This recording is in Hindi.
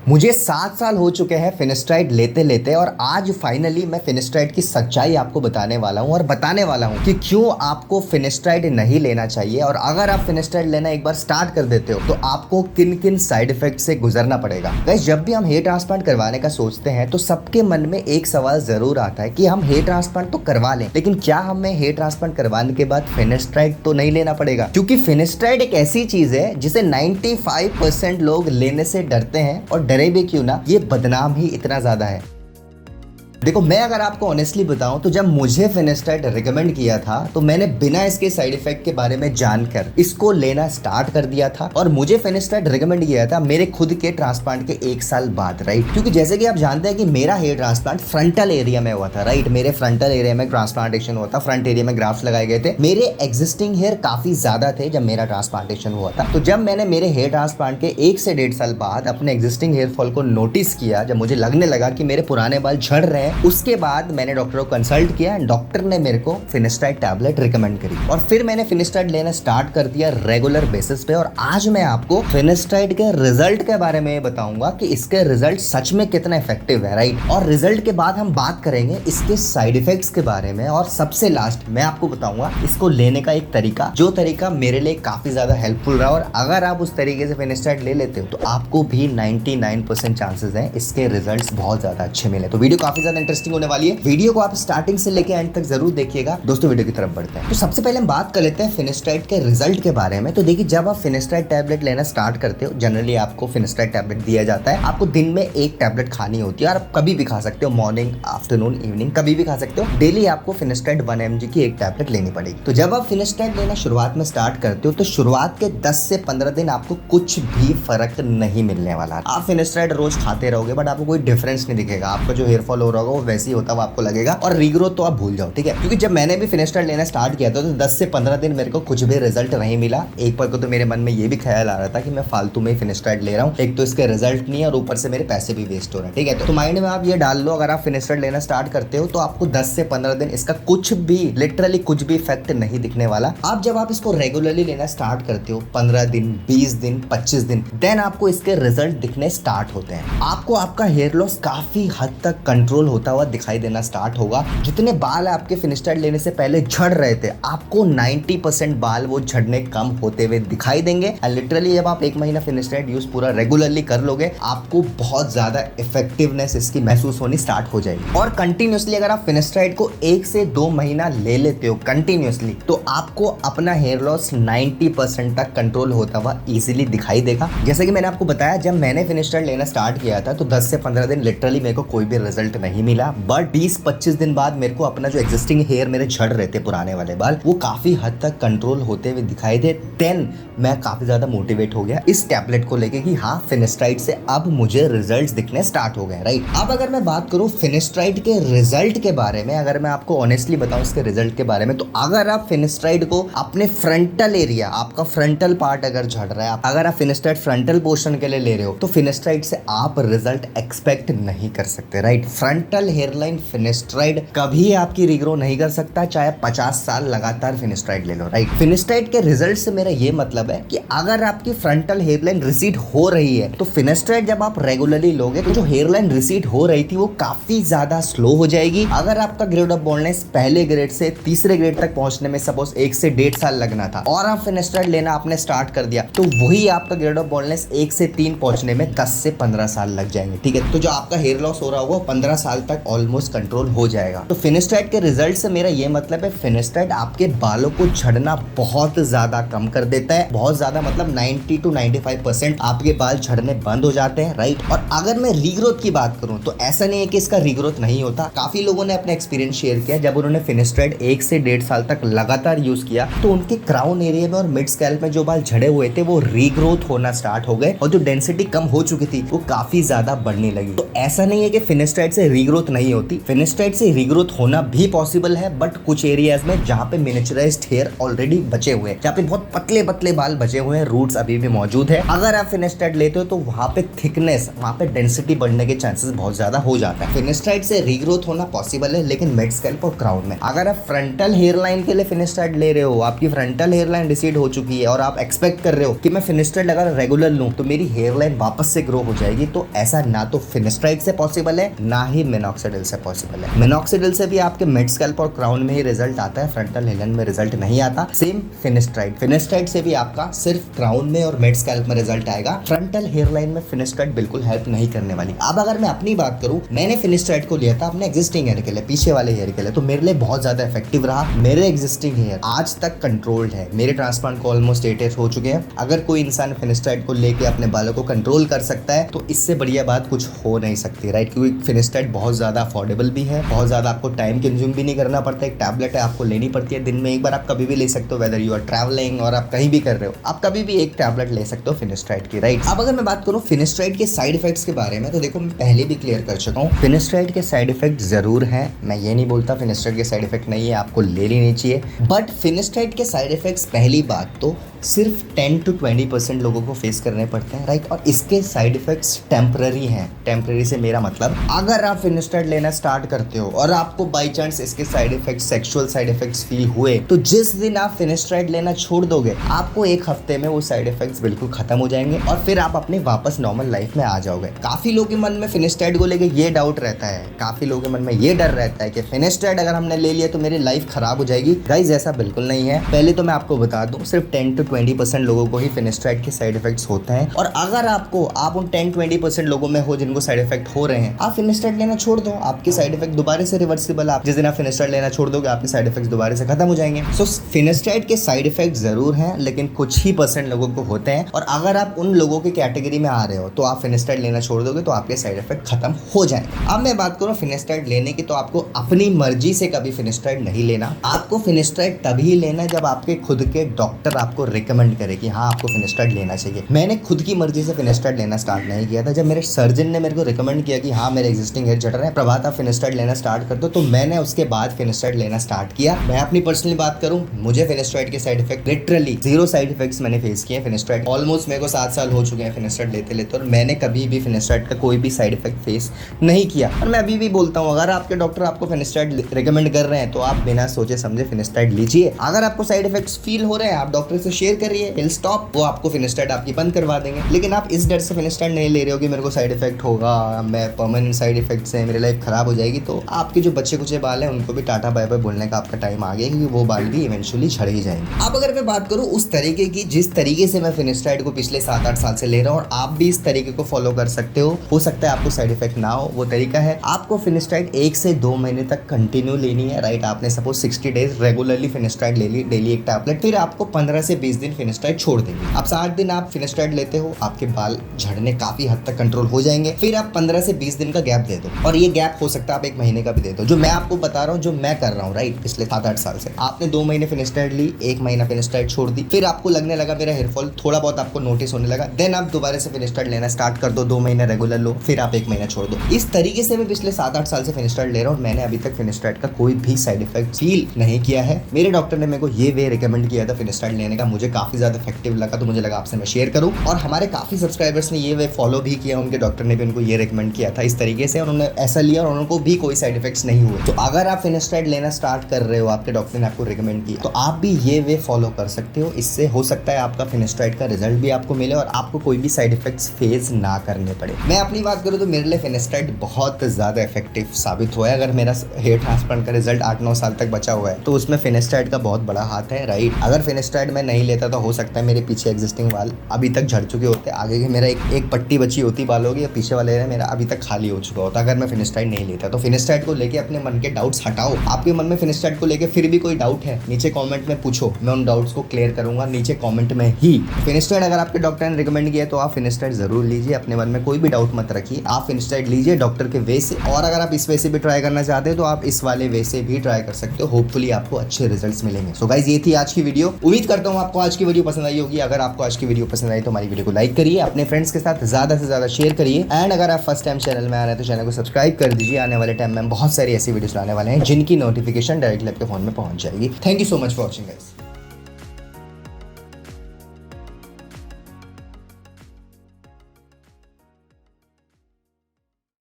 मुझे 7 साल हो चुके हैं फिनिस्ट्राइड लेते लेते और आज फाइनली मैं फिनिस्ट्राइड की सच्चाई आपको बताने वाला हूं और बताने वाला हूं कि क्यों आपको फिनिस्ट्राइड नहीं लेना चाहिए। और अगर आप फिनिस्ट्राइड लेना एक बार स्टार्ट कर देते हो तो आपको किन किन साइड इफेक्ट से गुजरना पड़ेगा। गाइस, जब भी हम हेयर ट्रांसप्लांट करवाने का सोचते हैं तो सबके मन में एक सवाल जरूर आता है कि हम हेयर ट्रांसप्लांट तो करवा लें, लेकिन क्या हमें हेयर ट्रांसप्लांट करवाने के बाद फिनिस्ट्राइड तो नहीं लेना पड़ेगा? क्योंकि फिनिस्ट्राइड एक ऐसी चीज है जिसे 95% लोग लेने से डरते हैं, और डरे भी क्यों ना, ये बदनाम ही इतना ज्यादा है। देखो, मैं अगर आपको ऑनेस्टली बताऊं तो जब मुझे फिनिस्ट्राइड रिकमेंड किया था तो मैंने बिना इसके साइड इफेक्ट के बारे में जानकर इसको लेना स्टार्ट कर दिया था। और मुझे फिनिस्ट्राइड रिकमेंड किया था मेरे खुद के ट्रांसप्लांट के 1 साल बाद, राइट? क्योंकि जैसे कि आप जानते हैं कि मेरा हेयर ट्रांसप्लांट फ्रंटल एरिया में हुआ था, राइट? मेरे फ्रंटल एरिया में ट्रांसप्लांटेशन हुआ था, फ्रंट एरिया में ग्राफ्ट लगाए गए थे। मेरे एग्जिस्टिंग हेयर काफी ज्यादा थे जब मेरा ट्रांसप्लांटेशन हुआ था। तो जब मैंने मेरे हेयर ट्रांसप्लांट के 1 से 1.5 साल बाद अपने एग्जिस्टिंग हेयर फॉल को नोटिस किया, जब मुझे लगने लगा कि मेरे पुराने बाल झड़ रहे हैं, उसके बाद मैंने डॉक्टर को कंसल्ट किया एंड डॉक्टर ने मेरे को फिनिस्ट्राइड टैबलेट रिकमेंड करी और फिर मैंने फिनिस्ट्राइड लेना स्टार्ट कर दिया रेगुलर बेसिस पे। और आज मैं आपको फिनिस्ट्राइड के रिजल्ट के बारे में बताऊंगा कि इसके रिजल्ट सच में कितना इफेक्टिव है, राइट? और रिजल्ट के बाद हम बात करेंगे इसके साइड इफेक्ट्स के बारे में, और सबसे लास्ट मैं आपको बताऊंगा इसको लेने का एक तरीका, जो तरीका मेरे लिए काफी ज्यादा हेल्पफुल रहा। और अगर आप उस तरीके से फिनिस्ट्राइड ले लेते हो तो आपको भी 99% चांसेस हैं इसके रिजल्ट्स बहुत ज्यादा अच्छे मिले। तो वीडियो काफी ज्यादा इंटरेस्टिंग होने वाली है। वीडियो को आप स्टार्टिंग से लेके एंड तक जरूर देखिएगा। दोस्तों, वीडियो की तरफ बढ़ते हैं। तो सबसे पहले हम बात कर लेते हैं फिनिस्ट्राइड के रिजल्ट के बारे में। तो देखिए, जब आप फिनिस्ट्राइड टैबलेट लेना स्टार्ट करते हो, जनरली आपको फिनिस्ट्राइड टैबलेट दिया जाता है। आपको दिन में 1 टैबलेट खानी होती है और आप कभी भी खा सकते हो, मॉर्निंग, आफ्टरनून, इवनिंग, कभी भी खा सकते हो। डेली आपको फिनिस्ट्राइड 1 mg की 1 टैबलेट लेनी पड़ेगी। तो जब आप फिनिस्ट्राइड लेना शुरुआत में स्टार्ट करते हो तो शुरुआत के 10 से 15 दिन आपको कुछ भी फर्क नहीं मिलने वाला। आप फिनिस्ट्राइड रोज खाते रहोगे बट आपको कोई डिफरेंस नहीं दिखेगा। आपका जो हेयर फॉल हो रहा होगा वो वैसे ही होता हुआ आपको लगेगा, और रीग्रोथ तो आप भूल जाओ, ठीक है? क्योंकि जब मैंने भी फिनिस्ट्राइड लेना स्टार्ट किया था तो 10 से 15 दिन मेरे को कुछ भी रिजल्ट नहीं मिला। एक बार को तो मेरे मन में ये भी ख्याल आ रहा था कि मैं फालतू में फिनिस्ट्राइड ले रहा हूँ, एक तो इसके रिजल्ट नहीं है और ऊपर से मेरे पैसे भी वेस्ट हो रहे हैं, ठीक है? तो माइंड में आप ये डाल लो, अगर आप फिनिस्ट्राइड लेना स्टार्ट करते हो तो आपको 10 से 15 दिन इसका कुछ भी, लिटरली कुछ भी इफेक्ट नहीं दिखने वाला। आप जब आप इसको रेगुलरली लेना स्टार्ट करते हो, 15 दिन, 20 दिन, 25 दिन, देन आपको इसके रिजल्ट दिखने स्टार्ट होते हैं। आपको आपका हेयर लॉस काफी हद तक कंट्रोल होता हुआ दिखाई देना स्टार्ट होगा। जितने बाल आपके फिनिस्ट्राइड लेने से पहले झड़ रहे थे, आपको 90% बाल वो झड़ने कम होते हुए दिखाई देंगे। एंड लिटरली जब आप 1 महीना फिनिस्ट्राइड यूज पूरा रेगुलरली कर लोगे, आपको बहुत ज्यादा इफेक्टिवनेस इसकी महसूस होनी स्टार्ट हो जाएगी। और कंटिन्यूअसली अगर आप फिनिस्ट्राइड को 1 से 2 महीना ले लेते हो कंटिन्यूअसली, तो आपको अपना हेयर लॉस 90% तक कंट्रोल होता हुआ इजीली दिखाई देगा। जैसे कि मैंने आपको बताया, जब मैंने फिनिस्ट्राइड लेना स्टार्ट किया था तो 10 से 15 दिन लिटरली मेरे को कोई भी रिजल्ट नहीं मिला, बट 20-25 दिन बाद मेरे को अपना जो एग्जिस्टिंग हेयर मेरे झड़ रहे थे, पुराने वाले बाल, वो काफी हद तक कंट्रोल होते हुए दिखाई दे। देन मैं काफी ज्यादा मोटिवेट हो गया इस टैबलेट को लेके कि हाँ, फिनिस्ट्राइड से अब मुझे रिजल्ट्स दिखने स्टार्ट हो गए, राइट? अब अगर मैं बात करूं फिनिस्ट्राइड के रिजल्ट के बारे में, अगर मैं आपको ऑनेस्टली बताऊं इसके रिजल्ट के बारे में, तो अगर आप फिनिस्ट्राइड को अपने फ्रंटल एरिया, आपका फ्रंटल पार्ट अगर झड़ रहा है, अगर आप फिनिस्ट्राइड फ्रंटल पोर्शन के लिए ले रहे हो, तो फिनिस्ट्राइड से आप रिजल्ट एक्सपेक्ट नहीं कर सकते, राइट? फ्रंटल हेयरलाइन फिनिस्ट्राइड कभी आपकी रीग्रो नहीं कर सकता, चाहे 50 साल लगातार फिनिस्ट्राइड ले लो, राइट? फिनिस्ट्राइड के रिजल्ट से मेरा ये मतलब है कि अगर आपकी फ्रंटल हेयरलाइन रिसीड हो रही है तो फिनिस्ट्राइड जब आप रेगुलरली लोगे तो जो हेयरलाइन रिसीड हो रही थी वो काफी ज्यादा स्लो हो जाएगी। अगर आपका ग्रेड ऑफ बॉल्डनेस पहले ग्रेड से तीसरे ग्रेड तक पहुंचने में सपोज 1 से 1.5 साल लगना था और आप फिनिस्ट्राइड लेना आपने स्टार्ट कर दिया, तो वही आपका ग्रेड ऑफ बॉल्डनेस 1 से 3 पहुंचने में 10 से 15 साल लग जाएंगे, ठीक है? तो जो आपका हेयर लॉस हो रहा होगा 15 साल तक ऑलमोस्ट कंट्रोल हो जाएगा। तो फिनिस्ट्राइड के रिजल्ट से मेरा ये मतलब है, फिनिस्ट्राइड आपके बालों को झड़ना बहुत ज्यादा कम कर देता है, बहुत ज्यादा, मतलब 90 to 95% आपके बाल झड़ने बंद हो जाते हैं, राइट? और अगर मैं रीग्रोथ की बात करूं तो ऐसा नहीं है कि इसका रीग्रोथ नहीं होता। काफी लोगों ने अपना एक्सपीरियंस शेयर किया, जब उन्होंने फिनिस्ट्राइड 1 से 1.5 साल तक लगातार यूज किया तो उनके क्राउन एरिया में और मिड स्कैल्प में जो बाल झड़े हुए थे वो रीग्रोथ होना स्टार्ट हो गए और जो डेंसिटी कम हो चुकी थी वो काफी ज्यादा बढ़ने लगी। तो ऐसा नहीं है कि फिनिस्ट्राइड से रीग्रोथ रीग्रोथ नहीं होती। फिनिस्ट्राइड से रीग्रोथ होना भी पॉसिबल है, बट कुछ एरियाज में जहाँ पे मिनिचराइज्ड हेयर ऑलरेडी बचे हुए हैं, जहाँ पे बहुत पतले पतले बाल बचे हुए हैं, रूट्स अभी भी मौजूद है, अगर आप फिनिस्ट्राइड लेते हो तो वहाँ पे थिकनेस, वहाँ पे डेंसिटी बढ़ने के चांसेस बहुत ज्यादा हो जाता है। फिनिस्ट्राइड से रीग्रोथ होना पॉसिबल है, लेकिन मिड स्कैल्प और क्राउन में। अगर आप फ्रंटल हेयर लाइन के लिए फिनिस्ट्राइड ले रहे हो, आपकी फ्रंटल हेयर लाइन डिसीड हो चुकी है और आप एक्सपेक्ट कर रहे हो कि मैं फिनिस्ट्राइड अगर रेगुलर लूं तो मेरी हेयर लाइन वापस से ग्रो हो जाएगी, तो ऐसा ना तो फिनिस्ट्राइड से पॉसिबल है, ना ही मिनॉक्सिडिल से पॉसिबल है। मिनॉक्सिडिल से भी आपके मिड स्कैल्प और क्राउन में ही रिजल्ट आता है, फ्रंटल हेयर लाइन में रिजल्ट नहीं आता। सेम फिनिस्ट्राइड से भी आपका सिर्फ क्राउन में और मिड स्कैल्प में रिजल्ट आएगा, फ्रंटल हेयर लाइन में फिनिस्ट्राइड बिल्कुल हेल्प नहीं करने वाली। अब अगर मैं अपनी बात करूं, मैंने फिनिस्ट्राइड को लिया था अपने एग्जिस्टिंग हेयर के लिए, पीछे वाले हेयर के लिए, तो मेरे लिए बहुत ज्यादा इफेक्टिव रहा। मेरे एग्जिस्टिंग हेयर आज तक कंट्रोल्ड है, मेरे ट्रांसप्लांट को ऑलमोस्ट 8 ईयर हो चुके हैं। अगर कोई इंसान फिनिस्ट्राइड को लेके अपने बालों को कंट्रोल कर सकता है तो इससे बढ़िया बात कुछ हो नहीं सकती, राइट? क्योंकि फिनिस्ट्राइड बहुत ज्यादा अफोर्डेबल भी है, बहुत ज्यादा आपको टाइम कंज्यूम भी नहीं करना पड़ता। एक टैबलेट है, आपको लेनी पड़ती है दिन में एक बार, आप कभी भी ले सकते हो, वेदर यू आर ट्रैवलिंग और आप कहीं भी कर रहे हो, आप कभी भी एक टैबलेट ले सकते हो फिनिस्ट्राइड की, राइट? अब अगर मैं बात करूं फिनिस्ट्राइड के साइड इफेक्ट्स के बारे में, तो देखो मैं पहले भी क्लियर कर चुका हूं, फिनिस्ट्राइड के साइड इफेक्ट जरूर हैं। मैं ये नहीं बोलता फिनिस्ट्राइड के साइड इफेक्ट नहीं है, आपको ले लेनी चाहिए, बट फिनिस्ट्राइड के साइड इफेक्ट्स पहली बात तो सिर्फ 10 to 20% लोगों को फेस करने पड़ते हैं, राइट? और इसके साइड इफेक्ट्स टेम्पररी हैं। टेम्पररी से मेरा मतलब, अगर आप फिनिस्ट्राइड लेना स्टार्ट करते हो और आपको बाई चांस इसके side effects, sexual side effects feel हुए, तो जिस दिन आप फिनिस्ट्राइड लेना छोड़ दोगे, आपको एक हफ्ते में वो साइड इफेक्ट्स बिल्कुल खत्म हो जाएंगे और फिर आप अपने वापस नॉर्मल लाइफ में आ जाओगे। काफी लोगों के मन में फिनिस्ट्राइड को लेके ये डाउट रहता है, काफी लोगों के मन में ये डर रहता है कि फिनिस्ट्राइड अगर हमने ले लिया तो मेरी लाइफ खराब हो जाएगी। गाइस ऐसा बिल्कुल नहीं है। पहले तो मैं आपको बता दूं, सिर्फ 10 to 20% लोगों को ही फिनिस्ट्राइड के साइड इफेक्ट्स होते हैं, और अगर आप उन 10-20% लोगों में हो जिनको साइड इफेक्ट हो रहे हैं, आप फिनिस्ट्राइड लेना छोड़ दो, आपके साइड इफेक्ट दोबारा से रिवर्सिबल। आप जिस दिन आप फिनिस्ट्राइड लेना छोड़ दोगे, आपके साइड इफेक्ट्स दोबारा से खत्म हो जाएंगे। सो फिनिस्ट्राइड के साइड इफेक्ट जरूर हैं, लेकिन कुछ ही % लोगों को होते हैं, और अगर आप उन लोगों की कैटेगरी में आ रहे हो तो आप फिनिस्ट्राइड लेना छोड़ दोगे तो आपके साइड इफेक्ट खत्म हो जाएंगे। अब मैं बात करूं फिनिस्ट्राइड लेने की, तो आपको अपनी मर्जी से कभी फिनिस्ट्राइड नहीं लेना। आपको फिनिस्ट्राइड तभी लेना जब आपके खुद के डॉक्टर आपको रिकमेंड करे कि हाँ आपको फिनिस्ट्राइड लेना चाहिए। मैंने खुद की मर्जी से फिनिस्ट्राइड लेना स्टार्ट नहीं किया था। जब मेरे सर्जन ने मेरे को रिकमेंड किया कि हाँ मेरे एग्जिस्टिंग हेयर झड़ रहे हैं, प्रभात आप फिनिस्ट्राइड लेना स्टार्ट कर दो, तो मैंने उसके बाद फिनिस्ट्राइड लेना स्टार्ट किया। मैं अपनी पर्सनली बात करूं, मुझे फिनिस्ट्राइड के side effect literally 0 side effects मैंने फेस किए। फिनिस्ट्राइड ऑलमोस्ट मेरे को 7 साल हो चुके हैं फिनिस्ट्राइड लेते लेते, और मैंने कभी भी फिनिस्ट्राइड का कोई भी साइड इफेक्ट फेस नहीं किया। और मैं अभी भी बोलता हूँ, अगर आपके डॉक्टर आपको फिनिस्ट्राइड रिकमेंड कर रहे हैं तो आप बिना सोचे समझे फिनिस्ट्राइड लीजिए। अगर आपको साइड इफेक्ट्स फील हो रहे हैं, आप डॉक्टर से शेयर करिए, विल स्टॉप, वो आपको फिनिस्ट्राइड आपकी बंद करवा देंगे। लेकिन आप इस डर से फिनिस्ट्राइड नहीं ले रहे हो कि मेरे को साइड इफेक्ट होगा, मैं परमानेंट साइड इफेक्ट से मेरी लाइफ खराब हो जाएगी, तो आपके जो बच्चे कुचे बाल हैं उनको भी टाटा बाय बाय बोलने का आपका टाइम आ गया, क्योंकि वो बाल भी इवेंचुअली झड़ ही जाएंगे। अब अगर मैं बात करूं उस तरीके की जिस तरीके से मैं फिनिस्ट्राइड को पिछले 7-8 साल से ले रहा हूं, और आप भी इस तरीके को फॉलो कर सकते हो सकता है आपको साइड इफेक्ट ना हो। वो तरीका है, आपको फिनिस्ट्राइड 1 से 2 महीने तक कंटिन्यू लेनी है, राइट? आपने सपोज 60 डेज रेगुलरली फिनिस्ट्राइड ले ली, डेली एक टैबलेट, फिर आपको 15 से 20 दिन फिनिस्ट्राइड छोड़ देंगे। अब 60 दिन आप फिनिस्ट्राइड लेते हो, आपके बाल झड़ने काफी हद तक कंट्रोल हो जाएंगे। फिर आप 15 से 20 दिन का गैप दे दो, और ये गैप हो सकता है आप 1 महीने का भी दे दो, जो मैं आपको बता रहा हूँ, जो मैं कर रहा हूँ, राइट? पिछले 7-8 साल से आपने 2 महीने फिनिस्ट्राइड ली, 1 महीना फिनिस्ट्राइड छोड़ दी, फिर आपको लगने लगा मेरा हेयरफॉल थोड़ा बहुत आपको नोटिस होने लगा, देन आप दोबारा से फिनिस्ट्राइड लेना स्टार्ट कर दो, 2 महीने रेगुलर लो, फिर आप 1 महीना छोड़ दो। इस तरीके से मैं पिछले 7-8 साल से फिनिस्ट्राइड ले रहा हूँ। मैंने अभी तक फिनिस्ट्राइड का कोई भी साइड इफेक्ट फील नहीं किया है। मेरे डॉक्टर ने मेरे को ये वे रिकमेंड किया था फिनिस्ट्राइड लेने का, मुझे काफी ज्यादा इफेक्टिव लगा, तो मुझे लगा आपसे मैं शेयर करूँ। और हमारे काफी सब्सक्राइबर्स ने ये वे फॉलो भी किया, उनके डॉक्टर ने भी उनको ये रिकमेंड किया था इस तरीके से, और उन्होंने ऐसा लिया और उनको भी कोई साइड इफेक्ट्स नहीं हुए। तो अगर आप फिनिस्ट्राइड लेना स्टार्ट कर रहे हो, आपके डॉक्टर ने आपको रिकमेंड किया, तो आप भी ये वे फॉलो कर सकते हो। इससे हो सकता है आपका फिनिस्ट्राइड का रिजल्ट भी आपको मिले और आपको कोई भी साइड इफेक्ट्स फेस ना करने पड़े। मैं अपनी बात करूँ तो मेरे लिए फिनिस्ट्राइड बहुत ज्यादा इफेक्टिव साबित हुआ है। अगर मेरा हेयर ट्रांसप्लांट का रिजल्ट 8-9 साल तक बचा हुआ है, तो उसमें फिनिस्ट्राइड का बहुत बड़ा हाथ है, राइट? अगर फिनिस्ट्राइड मैं नहीं लेता तो हो सकता है मेरे पीछे एग्जिस्टिंग बाल अभी तक झड़ चुके होते, आगे के मेरा एक पट्टी बची होती बालों की, या पीछे वाले एरिया मेरा अभी तक खाली हो चुका होता, अगर मैं फिनिस्ट्राइड नहीं लेता। तो फिनिस्ट्राइड को लेके अपने मन के डाउट्स हटाओ। आपके मन में फिनिस्ट्राइड को लेके फिर भी कोई डाउट है, नीचे कमेंट में पूछो, मैं उन डाउट्स को क्लियर करूंगा नीचे कमेंट में ही। फिनिस्ट्राइड अगर आपके डॉक्टर ने रिकमेंड किया तो आप फिनिस्ट्राइड जरूर लीजिए, अपने मन में कोई भी डाउट मत रखिए, आप फिनिस्ट्राइड लीजिए डॉक्टर के वे से। और अगर आप इस वे से भी ट्राई करना चाहते हो तो आप इस वाले वे से भी ट्राई कर सकते हो, होपफुली आपको अच्छे रिजल्ट्स मिलेंगे। सो गाइस, ये थी आज की वीडियो। उम्मीद करता हूँ आपको आज की वीडियो पसंद आई होगी। अगर आपको आज की वीडियो पसंद आई तो हमारी वीडियो को लाइक करिए, अपने फ्रेंड्स के साथ ज्यादा से ज्यादा शेयर करिए। एंड अगर आप फर्स्ट टाइम चैनल में आ रहे हैं तो चैनल को सब्सक्राइब कर दीजिए। आने वाले टाइम में हम बहुत सारी ऐसी वीडियोस लाने वाले हैं जिनकी नोटिफिकेशन डायरेक्टली आपके फोन में पहुंच जाएगी। Thank you so much for watching guys.